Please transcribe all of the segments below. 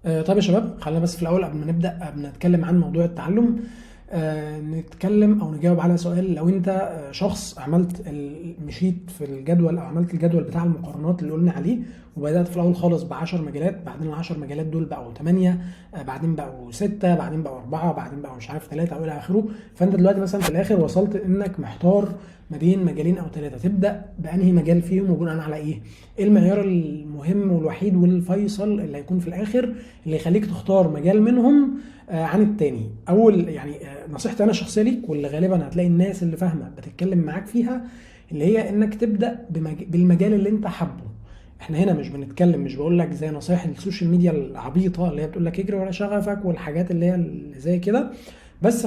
طيب يا شباب، خلينا بس في الأول قبل ما نبدأ، قبل ما نتكلم عن موضوع التعلم، نتكلم أو نجاوب على سؤال. لو أنت شخص عملت مشيت في الجدول أو عملت الجدول بتاع المقارنات اللي قلنا عليه، وبدأت في الأول خالص ب10 مجالات، بعدين ال10 مجالات دول بقوا 8، بعدين بقوا 6، بعدين بقوا 4، بعدين بقوا مش عارف 3 أو إلى آخره. فأنت دلوقتي مثلا في الآخر وصلت إنك محتار ما بين مجالين أو 3، تبدأ بأنهي مجال فيهم وبناء على إيه؟ إيه المعيار المهم والوحيد والفيصل اللي هيكون في الآخر اللي يخليك تختار مجال منهم عن التاني؟ اول يعني نصيحتي انا الشخصيه ليك، واللي غالبا هتلاقي الناس اللي فاهمه بتتكلم معاك فيها، اللي هي انك تبدا بالمجال اللي انت حابه. احنا هنا مش بنتكلم، مش بقول لك زي نصايح السوشيال ميديا العبيطه اللي هي بتقول لك اجري ورا شغفك والحاجات اللي هي اللي زي كده. بس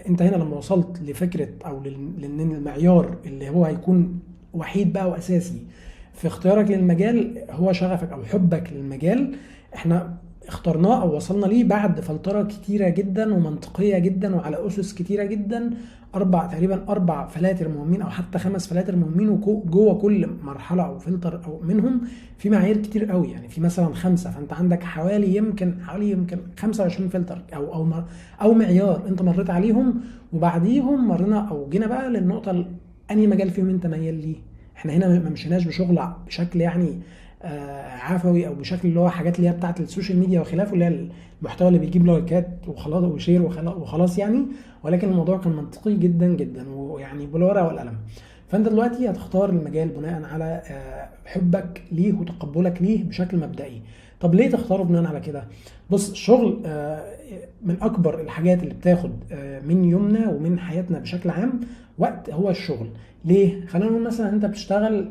انت هنا لما وصلت لفكره او لان المعيار اللي هو هيكون وحيد بقى واساسي في اختيارك للمجال هو شغفك او حبك للمجال، احنا اخترناه او وصلنا ليه بعد فلتره كتيره جدا ومنطقيه جدا وعلى اسس كتيره جدا. تقريبا 4 فلاتر مهمين او حتى 5 فلاتر مهمين، وجوه كل مرحله او فلتر او منهم في معايير كتير قوي. يعني في مثلا 5، فانت عندك حوالي يمكن 25 فلتر او معيار انت مريت عليهم، وبعديهم مرينا او جينا بقى للنقطه انهي مجال فيهم انت ميال ليه. احنا هنا ما مشيناش بشكل يعني عفوي، او بشكل اللي هو حاجات اللي هي بتاعت السوشيال ميديا وخلافه، اللي هي المحتوى اللي بيجيب لايكات وخلاص وشير وخلاص يعني. ولكن الموضوع كان منطقي جدا جدا، ويعني بالورقه والقلم. فانت دلوقتي هتختار المجال بناء على حبك ليه وتقبلك ليه بشكل مبدئي. طب ليه تختاره بناء على كده؟ بص، الشغل من اكبر الحاجات اللي بتاخد من يومنا ومن حياتنا بشكل عام وقت، هو الشغل. ليه؟ خلينا نقول مثلا انت بتشتغل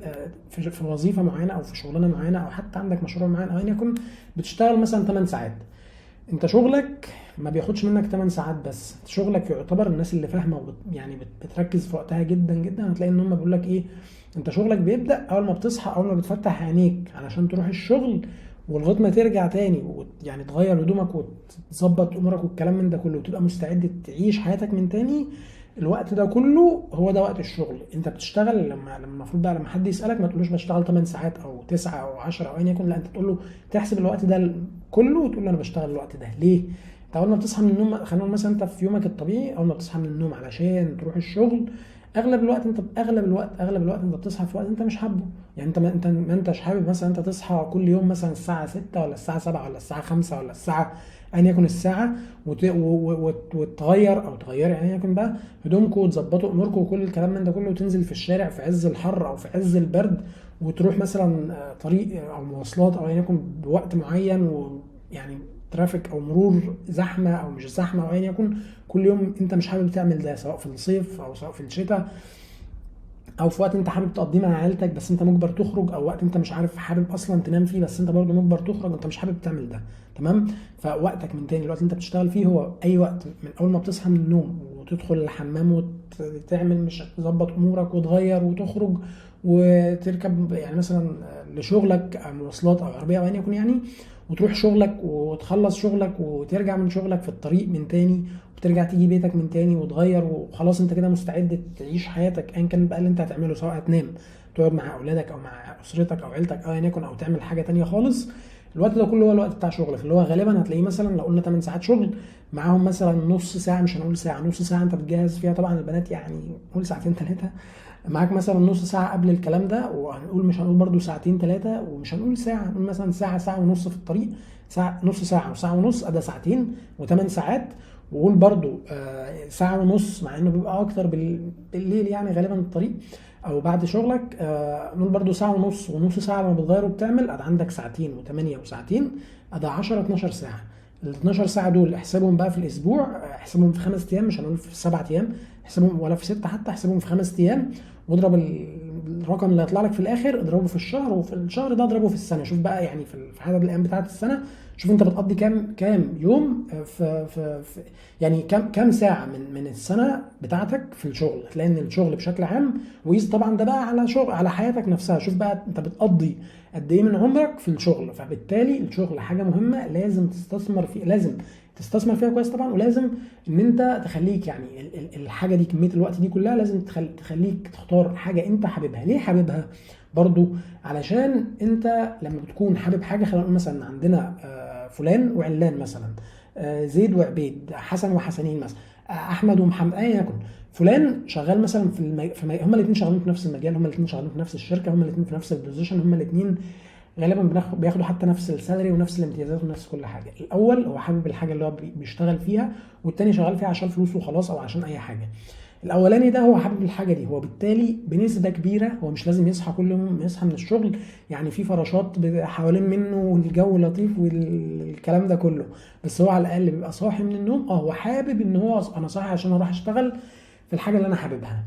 في وظيفه معينه او في شغلانه معينه او حتى عندك مشروع معين او ايا يكن، بتشتغل مثلا 8 ساعات. انت شغلك ما بياخدش منك 8 ساعات بس، شغلك يعتبر الناس اللي فاهمه يعني بتركز في وقتها جدا جدا، هتلاقي ان هم بيقول لك ايه، انت شغلك بيبدا اول ما بتصحى، اول ما بتفتح عينيك علشان تروح الشغل، ولغايه ما ترجع تاني يعني تغير هدومك وتظبط امورك والكلام من ده كله وتبقى مستعد تعيش حياتك من تاني. الوقت ده كله هو ده وقت الشغل. انت بتشتغل لما المفروض بقى لما حد يسالك ما تقولوش بشتغل 8 ساعات او 9 او 10 او ايا يكن، لا، انت تقول له تحسب الوقت ده كله وتقول له انا بشتغل الوقت ده ليه. انت اول ما بتصحى من النوم، خلينا نقول مثلا انت في يومك الطبيعي اول ما بتصحى من النوم علشان تروح الشغل، اغلب الوقت انت بتصحى في وقت انت مش حابه. يعني انت ما انتش حابب مثلا انت تصحى كل يوم مثلا الساعه 6 ولا الساعه 7 ولا الساعه 5 ولا الساعه ايا يكن الساعه، وتغير او تغيري ايا يكن بقى هدومكم وتظبطوا اموركم وكل الكلام من ده كله، وتنزل في الشارع في عز الحر او في عز البرد، وتروح مثلا طريق او مواصلات او ايا يكن بوقت معين، ويعني ترافيك او مرور زحمه او مش زحمه او ايا يكن، كل يوم انت مش حابب تعمل ده، سواء في الصيف او سواء في الشتاء، او في وقت انت حابب تقضيه مع عيلتك بس انت مجبر تخرج، او وقت انت مش عارف حابب اصلا تنام فيه بس انت برضه مجبر تخرج وانت مش حابب تعمل ده. تمام. فوقتك من تاني، الوقت اللي انت بتشتغل فيه هو اي وقت من اول ما بتصحى من النوم وتدخل الحمام وتعمل مش تظبط امورك وتغير وتخرج وتركب يعني مثلا لشغلك مواصلات او عربيه او ايا يكن يعني، وتروح شغلك وتخلص شغلك وترجع من شغلك في الطريق من تاني، وترجع تيجي بيتك من تاني وتغير وخلاص انت كده مستعد تعيش حياتك ايا كان بقى اللي انت هتعمله، سواء هتنام تقعد مع اولادك او مع اسرتك او عيلتك او ايا يكن او تعمل حاجه تانيه خالص. الوقت ده كله هو الوقت بتاع شغلك، اللي هو غالبا هتلاقيه مثلا لو قلنا 8 ساعات شغل معاهم مثلا نص ساعه، مش هنقول ساعه، نص ساعه انت بتجهز فيها، طبعا البنات يعني قول ساعتين ثلاثه، معاك مثلا نص ساعه قبل الكلام ده، وهنقول مش هنقول برده ساعتين ثلاثه، ومش هنقول ساعه، هنقول مثلا ساعه، ساعه ونص في الطريق، ساعه، نص ساعه وساعه ونص، ادي ساعتين و8 ساعات. وقول برضو ساعة ونص، مع انه بيبقى اكتر بالليل يعني غالبا الطريق او بعد شغلك، نقول برضو ساعة ونص ونص ساعة لما بتغير وبتعمل، ادي عندك ساعتين و8 وساعتين، ادي 10 12 ساعة. ال 12 ساعة دول احسبهم بقى في الاسبوع، احسبهم في 5 ايام، مش هنقول في 7 ايام، احسبهم ولا في 6 حتى، احسبهم في 5 ايام، واضرب الرقم اللي هيطلع لك في الاخر اضربه في الشهر، وفي الشهر ده اضربه في السنة. شوف بقى يعني في عدد الايام بتاعت السنة، شوف انت بتقضي كام يوم في يعني كام ساعه من السنه بتاعتك في الشغل. هتلاقي ان الشغل بشكل عام، وقيس طبعا ده بقى على شغل على حياتك نفسها، شوف بقى انت بتقضي قد ايه من عمرك في الشغل. فبالتالي الشغل حاجه مهمه لازم تستثمر فيه، لازم تستثمر فيها كويس طبعا، ولازم ان انت تخليك يعني الحاجه دي كميه الوقت دي كلها لازم تخليك تختار حاجه انت حاببها. ليه حاببها؟ برضو علشان انت لما بتكون حابب حاجه، خلينا نقول مثلا عندنا فلان وعلان مثلا، زيد وعبيد، حسن وحسنين مثلا، احمد ومحمد، ايا يكن. فلان شغال مثلا هما الاثنين شغالين في نفس المجال، هما الاثنين شغالين في نفس الشركه، هما الاثنين في نفس البوزيشن، هما الاثنين غالبا بياخدوا حتى نفس السالري ونفس الامتيازات ونفس كل حاجه. الاول هو حابب الحاجه اللي هو بيشتغل فيها، والتاني شغال فيها عشان فلوس وخلاص او عشان اي حاجه. الاولاني ده هو حابب الحاجه دي، هو بالتالي بنسبه كبيره هو مش لازم يصحى كل يوم يصحى من الشغل، يعني في فراشات حوالين منه والجو لطيف والكلام ده كله، بس هو على الاقل بيبقى صاحي من النوم هو حابب ان هو انا صاحي عشان اروح اشتغل في الحاجه اللي انا حاببها.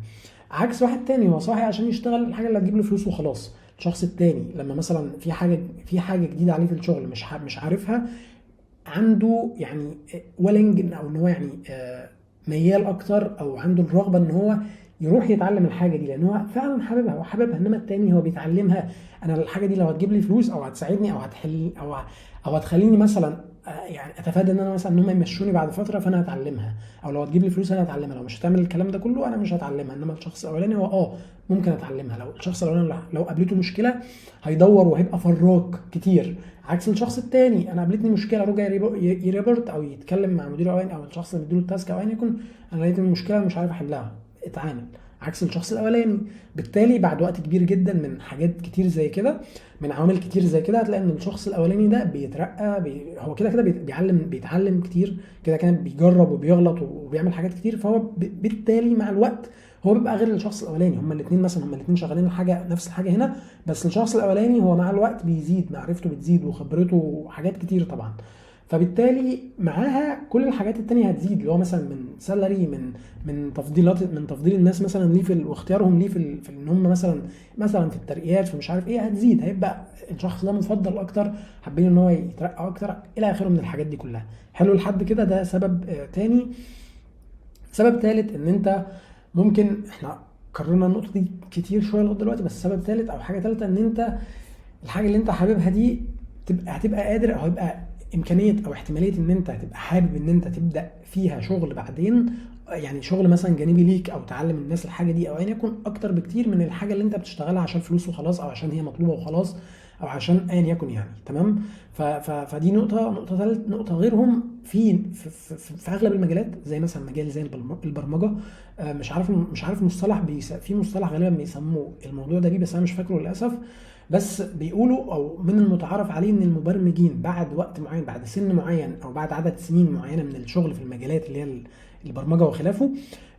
عكس واحد تاني هو صاحي عشان يشتغل الحاجه اللي هتجيب له فلوس وخلاص. الشخص التاني لما مثلا في حاجه جديده عليه في الشغل مش عارفها، عنده يعني ويلنج او ان هو يعني ميال اكتر، او عنده الرغبه ان هو يروح يتعلم الحاجه دي لان هو فعلا حاببها وحاببها. انما التاني هو بيتعلمها، انا الحاجه دي لو هتجيب لي فلوس او هتساعدني او هتحل او هتخليني مثلا يعني اتفادى ان انا مثلا ان هم يمشوني بعد فتره، فانا هتعلمها. او لو هتجيب لي فلوس انا هتعلمها، لو مش هتعمل الكلام ده كله انا مش هتعلمها. انما الشخص الاولاني هو ممكن اتعلمها. لو الشخص الاولاني لو قابلته مشكله هيدور وهيبقى فراك كتير، عكس الشخص التاني انا قابلتني مشكله رجع يريبورت او يتكلم مع مديره او الشخص اللي مديله التاسك او ايا يكن، انا لقيت المشكله مش عارف احلها، اتعامل. عكس الشخص الاولاني. بالتالي بعد وقت كبير جدا من حاجات كتير زي كده، من عوامل كتير زي كده، هتلاقي ان الشخص الاولاني ده بيترقى، هو كده بيتعلم كتير، كده كان بيجرب وبيغلط وبيعمل حاجات كتير، فهو بالتالي مع الوقت هو بيبقى غير الشخص الاولاني. هما الاثنين شغالين نفس الحاجه هنا، بس الشخص الاولاني هو مع الوقت بيزيد، معرفته بتزيد وخبرته وحاجات كتير طبعا، فبالتالي معاها كل الحاجات التانية هتزيد، اللي هو مثلا من سالري، من تفضيل الناس مثلا ليه واختيارهم ليه في ان هم مثلا في الترقيات، في مش عارف ايه، هتزيد، هيبقى الشخص ده مفضل اكتر، حابين ان هو يترقى اكتر الى اخره من الحاجات دي كلها. حلو لحد كده. ده سبب تاني. سبب ثالث ان انت ممكن، احنا قررنا النقطه دي كتير شويه لغايه دلوقتي، بس سبب ثالث او حاجه ثالثه ان انت الحاجه اللي انت حاببها دي هتبقى قادر، او هيبقى امكانيه او احتماليه ان انت هتبقى حابب ان انت تبدا فيها شغل بعدين، يعني شغل مثلا جانبي ليك او تعلم الناس الحاجه دي او ايا يكن، اكتر بكتير من الحاجه اللي انت بتشتغلها عشان فلوس وخلاص، او عشان هي مطلوبه وخلاص، او عشان ايا يكن يعني. تمام. فدي نقطه ثالث. نقطه غيرهم في اغلب المجالات، زي مثلا مجال زي البرمجه. مش عارف مصطلح في مصطلح غالبا بيسموه الموضوع ده بيه، بس انا مش فاكره للاسف. بس بيقولوا او من المتعارف عليه ان المبرمجين بعد وقت معين، بعد سن معين، او بعد عدد سنين معينه من الشغل في المجالات اللي هي البرمجه وخلافه،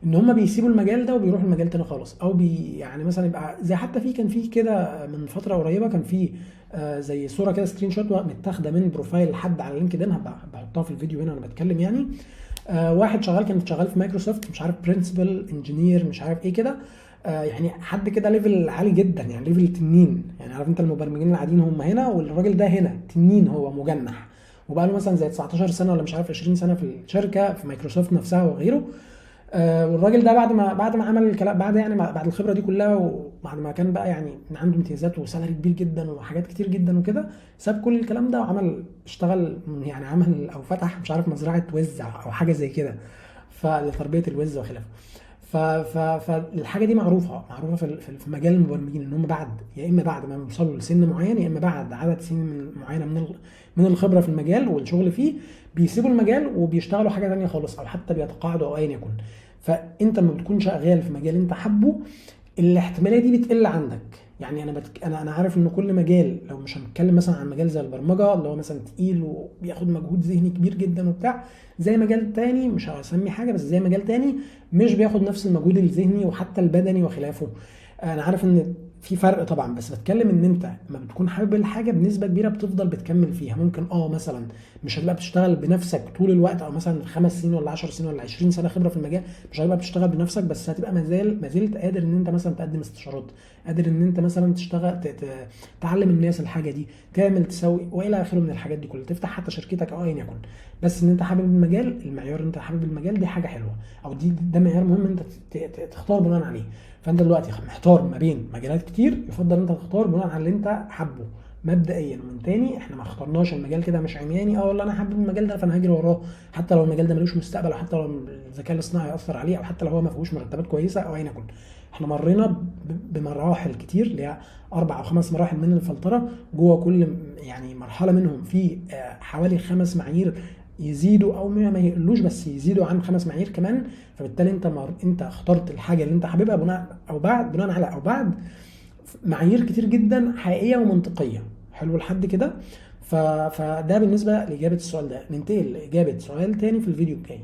ان هم بيسيبوا المجال ده وبيروحوا المجال تاني خالص، او يعني مثلا يبقى زي، حتى كان في كده من فتره قريبه، كان في زي صوره كده سكرين شوت متاخده من بروفايل حد على لينكد ان، بحطها في الفيديو هنا وانا بتكلم يعني. واحد كان شغال في مايكروسوفت، مش عارف برنسبل انجينير مش عارف ايه كده، يعني حد كده ليفل عالي جدا، يعني ليفل تنين، يعني عارف انت المبرمجين العاديين هم هنا، والراجل ده هنا تنين، هو مجنح، وبقى له مثلا زي 19 سنه ولا مش عارف 20 سنه في الشركه في مايكروسوفت نفسها وغيره. والراجل ده بعد ما عمل الكلام، بعد الخبره دي كلها، وبعد ما كان بقى يعني عنده امتيازات وسالري كبير جدا وحاجات كتير جدا وكده، ساب كل الكلام ده اشتغل يعني، عمل او فتح مش عارف مزرعه وز او حاجه زي كده، فلتربيه الوز وخلافه. فالحاجه دي معروفه في مجال المبرمجين، ان هم يا اما بعد ما يوصلوا لسن معين، يا اما بعد عدد سنين معينه من الخبره في المجال والشغل فيه، بيسيبوا المجال وبيشتغلوا حاجه ثانيه خالص، او حتى بيتقاعدوا او ايا يكن. فانت لما بتكون شغال في مجال انت حابه، الاحتماليه دي بتقل عندك. يعني انا عارف ان كل مجال، لو مش هنتكلم مثلا عن مجال زي البرمجه اللي هو مثلا تقيل وبياخد مجهود ذهني كبير جدا وبتاع، زي مجال تاني مش هسمي حاجه، بس زي مجال تاني مش بياخد نفس المجهود الذهني وحتى البدني وخلافه. انا عارف ان في فرق طبعا، بس بتكلم ان انت لما بتكون حابب الحاجه بنسبه كبيره بتفضل بتكمل فيها. ممكن مثلا مش هتبقى بتشتغل بنفسك طول الوقت، او مثلا 5 سنين ولا 10 سنين ولا 20 سنه خبره في المجال مش هتبقى بتشتغل بنفسك، بس هتبقى ما زلت قادر ان انت مثلا تقدم استشارات، قادر ان انت مثلا تشتغل تعلم الناس الحاجه دي، تعمل تسوي والى اخره من الحاجات دي كلها، تفتح حتى شركتك او ايا يكن. بس ان انت حابب المجال، المعيار ان انت حابب المجال دي حاجه حلوه، او ده معيار مهم انت تختار بناء عليه. فانت دلوقتي محتار ما بين مجالات كتير، يفضل انت تختار بناء على اللي انت حابه مبدئيا. ومن تاني احنا ما اخترناش المجال كده مش عمياني، والله انا حابب المجال ده فانا هجري وراه، حتى لو المجال ده ملوش مستقبل، او حتى لو الذكاء الاصطناعي هيأثر عليه، او حتى لو هو ما فيهوش مرتبات كويسه او ايا يكن. احنا مرينا بمراحل كتير، اللي هي 4 أو 5 مراحل من الفلتره. جوه كل يعني مرحله منهم في حوالي 5 معايير يزيدوا او ما يقلوش، بس يزيدوا عن 5 معايير كمان. فبالتالي انت اخترت الحاجه اللي انت حاببها بناء على او بعد معايير كتير جدا حقيقيه ومنطقيه. حلو لحد كده. فده بالنسبه لاجابه السؤال ده. ننتقل لاجابه سؤال تاني في الفيديو الجاي.